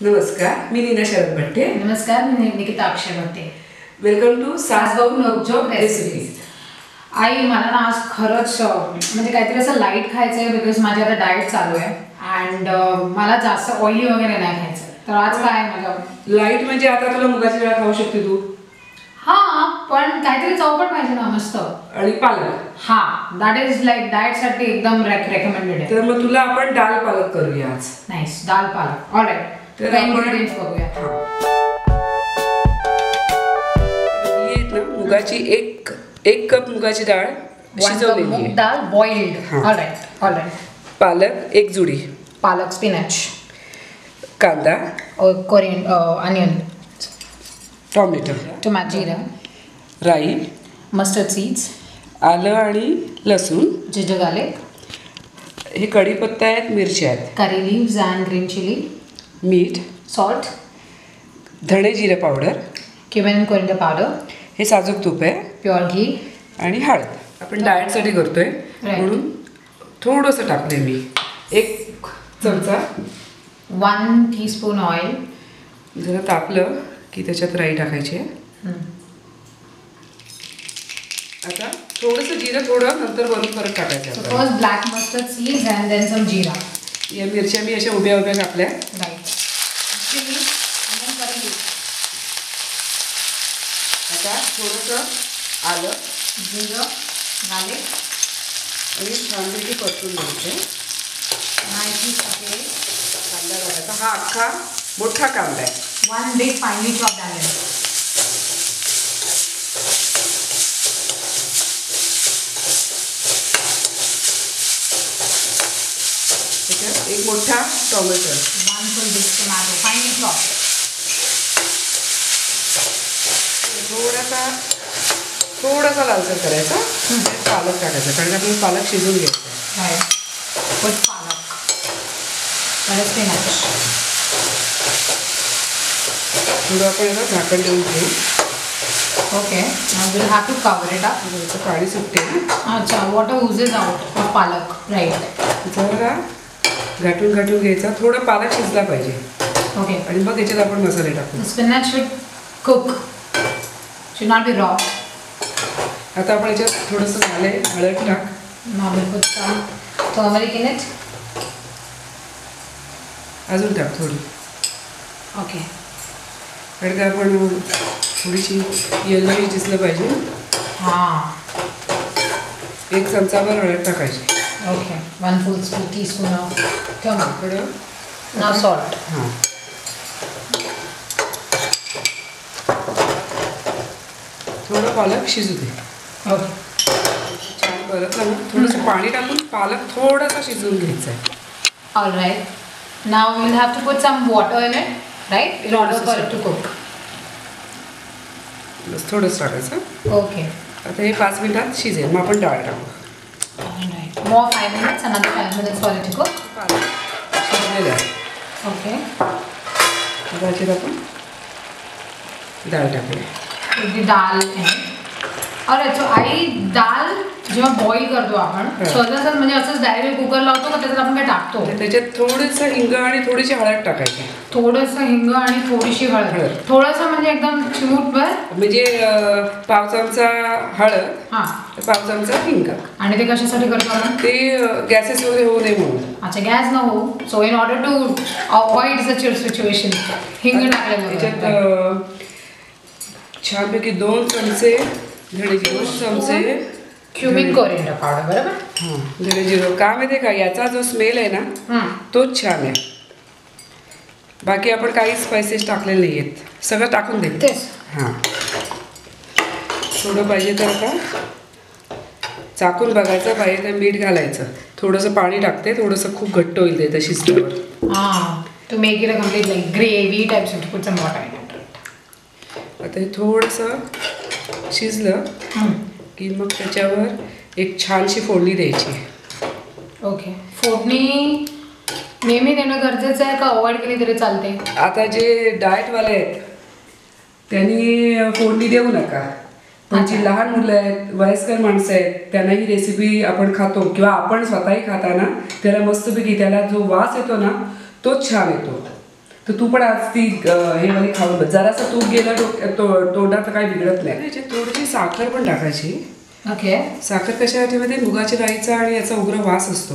नमस्कार, मी नीना शरद भट्टे. नमस्कार, मी Nikita Akshay Bhatte. Welcome to Saasbau Navjog recipes. आई मला ना आज खरंच म्हणजे काहीतरी असं लाईट खायचं आहे बिकॉज माझी आता डाएट चालू आहे अँड मला जास्त ऑइली वगैरे नाही खायचं. तर आज काय माझं लाईट म्हणजे आता तुला मुगाची डाळ खाऊ शकते तू. हां, पण काहीतरी चौपट पाहिजे ना मस्त. आणि पालक. हां, दॅट इज लाईक डाएटसाठी एकदम रेकमेंडेड आहे. तर मग तुला आपण डाळ पालक करूया आज. नाईस, डाळ पालक. ऑलराईट. तर इन्ग्रेडियंट्स बघूया. ही आहेत ना मुगाची एक कप मुगाची डाळ शिजवलेली. मूग डाळ बॉइल्ड. All right all right. पालक एक जुडी. पालक, स्पिनच, कांदा, अनियन, टोमॅटो, जिरा, राई, मस्टर्ड सीड्स, आलं आणि लसूण, जिंजर गार्लिक, हे कढीपत्ता आहेत, मिरच्या आहेत, curry leaves and green chilli, मीठ, सॉल्ट, धणे जिरे powder, cumin and coriander powder, हे साजूक तूप आहे, प्युअर घी आणि हळद. आपण डाएटसाठी करतोय म्हणून थोडंसं टाकले मी. 1 चमचा. 1 टीस्पून ऑइल. जरा तापलं की त्याच्यात राई टाकायची आहे. आता थोडंसं जिरं, थोडं नंतर वरून परत टाकायचं. First black mustard seeds and then some jeera. या मिरच्या मी अशा उभ्या उभ्या कापल्या. Right. Chili and then curry leaves. आता थोडंसं आलं, जिंजर गार्लिक आणि छानपैकी परतून घ्यायचं. कांदा घालायचा. हा अख्खा मोठा कांदा आहे. 1 big finely chopped onion. त्याच्यात एक मोठा tomato. 1 full big tomato finely chopped. थोडासा लालसर करायचा. पालक टाकायचा कारण आपण पालक शिजून घ्यायचा. With palak. That is spinach. थोडं आपण याला झाकण देऊन घेऊ. Okay. Now we'll have to cover it up. थोडंसं पाणी सुटते ना. अच्छा, water oozes out of palak. Right. जरा घाटून घ्यायचा. थोडं पालक शिजला पाहिजे. Okay. आणि मग याच्यात आपण मसाले टाकू. The spinach should cook. Should not be raw. आता आपण याच्यात थोडंसं हळद टाक. Now we'll put some turmeric in it. अजून टाक थोडी. Okay. कारण का आपण थोडीशी येल्लोइश दिसलं पाहिजे. हां. 1 चमचाभर हळद टाकायची. Okay. 1 full teaspoon of turmeric. Now salt. हां. थोडं पालक शिजू दे. Okay. छान परतलं ना. थोडंसं पाणी टाकून पालक थोडासा शिजवून घ्यायचा आहे. All right. Now we'll have to put some water in it, right? In order for it to cook. बस थोडंच टाकायचं. Okay. आता हे 5 मिनिटात शिजेल. मग आपण डाळ टाकू. All right. More 5 minutes. Another 5 minutes for it to cook. पालक शिजलेलं आहे. Okay. आता याच्यात आपण डाळ टाकूया. Put the dal in it. All right. So आई डाल जेव्हा बॉईल करतो आपण सहजासहज म्हणजे असंच डायरेक्ट कुकर लावतो का त्याच्यात आपण काय टाकतो? त्याच्यात थोडंसं हिंग आणि थोडीशी हळद टाकायची. थोडंसं हिंग आणि थोडीशी हळद. थोडंसं म्हणजे एकदम चिमूटभर. म्हणजे 1/2 चमचा हळद. हां. 1/2 चमचा हिंग. आणि ते कशासाठी करतो आपण? ते गॅसेस वगैरे होऊ नये म्हणून. अच्छा, गॅस न हो. So in order to avoid such situation हिंग टाकलेलं. त्याच्यात छानपैकी 2 चमचे धणेजिरे, 2 चमचे क्युमिन कोरिएंडर पावडर. बरोबर. हां, धणेजिरे. का माहिती आहे का, याचा जो स्मेल आहे ना तोच छान आहे. बाकी आपण काही स्पायसेस टाकलेले नाही आहेत. सगळं टाकून दे. तेच. हां. थोडं पाहिजे तर आता चाकून बघायचं, पाहिजे तर मीठ घालायचं. थोडंसं पाणी टाकते. थोडंसं खूप घट्ट होईल ते शिजल्यावर. हां. To make it a complete like gravy types to put some water in it. आता हे थोडंसं शिजलं की मग त्याच्यावर एक छानशी फोडणी द्यायची. ओके. फोडणी नेहमी देणं गरजेचं आहे का अवॉइड केली तरी चालते? आता जे डाएटवाले आहेत त्यांनी फोडणी देऊ नका. पण जी लहान मुलं आहेत, वयस्कर माणसं आहेत, त्यांना ही रेसिपी आपण खातो किंवा आपण स्वतःही खाताना त्याला मस्तपैकी त्याला जो वास येतो ना तोच छान येतो. तर तू पण आज ती हे वाली खाऊन बघ. जरासं तूप गेलं तोंडात तर काही बिघडत नाही. याच्यात थोडीशी साखर पण टाकायची. ओके. साखर कशासाठी मध्ये मुगाच्या डाळीचा आणि याचा उग्र वास असतो.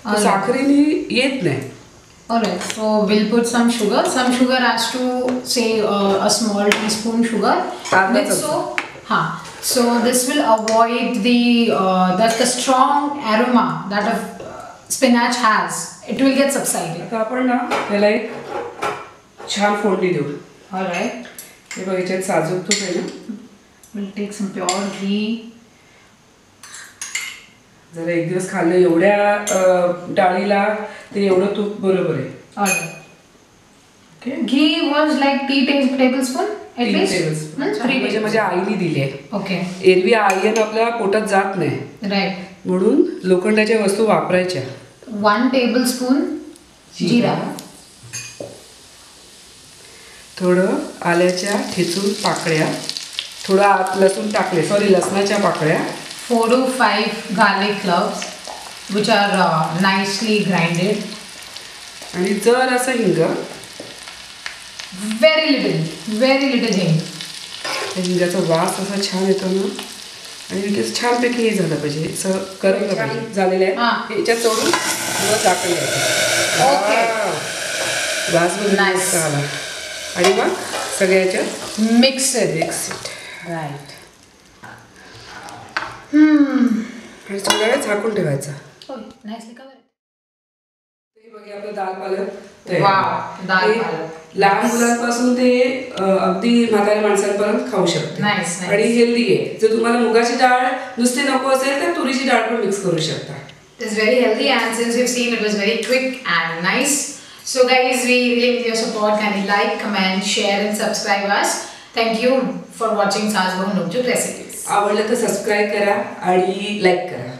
तो साखरेने येत नाही. Alright, so we'll put some sugar. Some sugar has to say a small teaspoon sugar. So this will avoid the strong aroma that a spinach has. It will get subsided. आता आपण ना त्याला एक छान फोडणी देऊ. Alright. हे बघ याच्यात साजूक तूप आहे ना. We'll take some pure ghee. जरा एक दिवस खाल्लं एवढ्या डाळीला ते एवढं तूप बरोबर आहे. Alright. Okay. Ghee was like 3 tablespoon at 3 least. tablespoon. 3 म्हणजे tablespoon. माझ्या आईने दिली आहे. Okay. एरवी आयन आपल्या पोटात जात नाही Right. म्हणून लोखंडाच्या वस्तू वापरायच्या. 1 tablespoon जीरा. थोडं आल्याच्या ठेचून पाकळ्या, थोडं आत लसूण टाकले, लसणाच्या पाकळ्या. 4 to 5 garlic cloves, which are nicely grinded. आणि जर असं हिंग, very little hing. त्या हिंगाचा वास असा छान येतो ना. आणि ते छानपैकी हे झालं पाहिजे, असं करपलं पाहिजे. झालेलं आहे. याच्यात सोडून टाकून द्यायचं. ओके. वास Nice. आला आणि मग सगळ्याच्यात Mix it. राईट. आणि थोड्या वेळ झाकून ठेवायचा. Oh, nicely covered. हे बघा आपलं दाल पालक. Wow, दाल पालक. लहान मुलांपासून ते अगदी म्हाताऱ्या माणसांपर्यंत खाऊ शकते. Nice. आणि हेल्दी आहे. जर तुम्हाला मुगाची डाळ नुसती नको असेल तर तुरीची डाळ पण मिक्स करू शकता. It is very healthy, and since you've seen, it was very quick and nice. So guys, we really need your support. Kindly like, comment, share and subscribe us. Thank you for watching Saas Bahu Nukjuk Recipes. आवडलं तर subscribe करा आणि like करा.